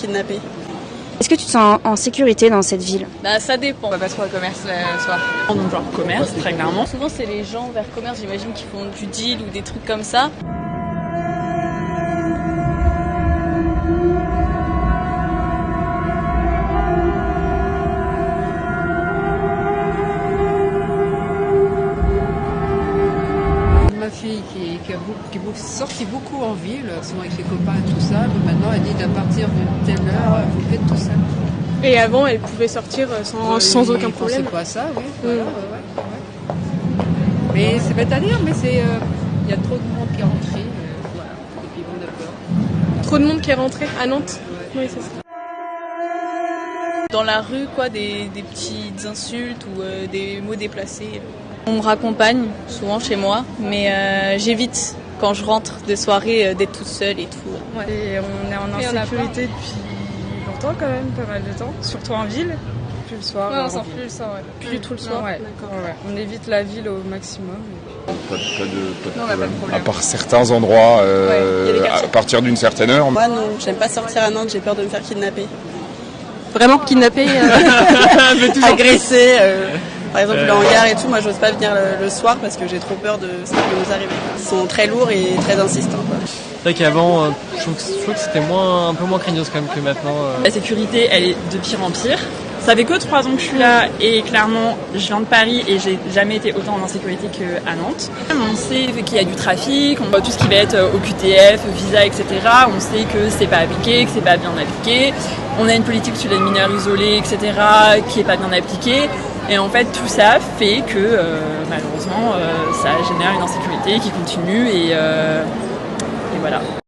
kidnapper. Est-ce que tu te sens en sécurité dans cette ville? Bah ça dépend. On va pas trop au commerce le soir. Donc genre commerce, très clairement. Souvent c'est les gens vers commerce, j'imagine, qui font du deal ou des trucs comme ça. Ma fille qui est sortie beaucoup en ville, souvent avec ses copains et tout ça, mais maintenant elle dit qu'à partir d'une telle heure, vous faites tout ça. Et avant, elle pouvait sortir sans aucun problème. C'est pas ça, oui. Voilà, ouais. Mais c'est bête à dire, mais il y a trop de monde qui est rentré, voilà, depuis on a peur. Trop de monde qui est rentré à Nantes. Ouais. Oui, c'est ça. Dans la rue, quoi, des petites insultes ou des mots déplacés. On me raccompagne souvent chez moi, mais j'évite quand je rentre de soirée d'être toute seule et tout. Ouais. Et on est en insécurité depuis longtemps quand même, pas mal de temps, surtout en ville. Plus le soir. Ouais, on sort plus le soir, ouais. Plus du tout le soir. Ouais. D'accord. Ouais. On évite la ville au maximum. Pas de problème. À part certains endroits, y a des quartiers. à partir d'une certaine heure. Moi non, j'aime pas sortir à Nantes, j'ai peur de me faire kidnapper. Vraiment kidnappé Agresser. Par exemple le hangar et tout, moi j'ose pas venir le soir parce que j'ai trop peur de ce qui peut nous arriver. Ils sont très lourds et très insistants, quoi. C'est vrai qu'avant, je trouve que c'était un peu moins craignos quand même que maintenant. La sécurité, elle est de pire en pire. Ça fait que 3 ans que je suis là et clairement, je viens de Paris et j'ai jamais été autant en insécurité qu'à Nantes. On sait qu'il y a du trafic, on voit tout ce qui va être OQTF, visa, etc. On sait que c'est pas appliqué, que c'est pas bien appliqué. On a une politique sur les mineurs isolés, etc. qui est pas bien appliquée. Et en fait, tout ça fait que malheureusement, ça génère une insécurité qui continue et voilà.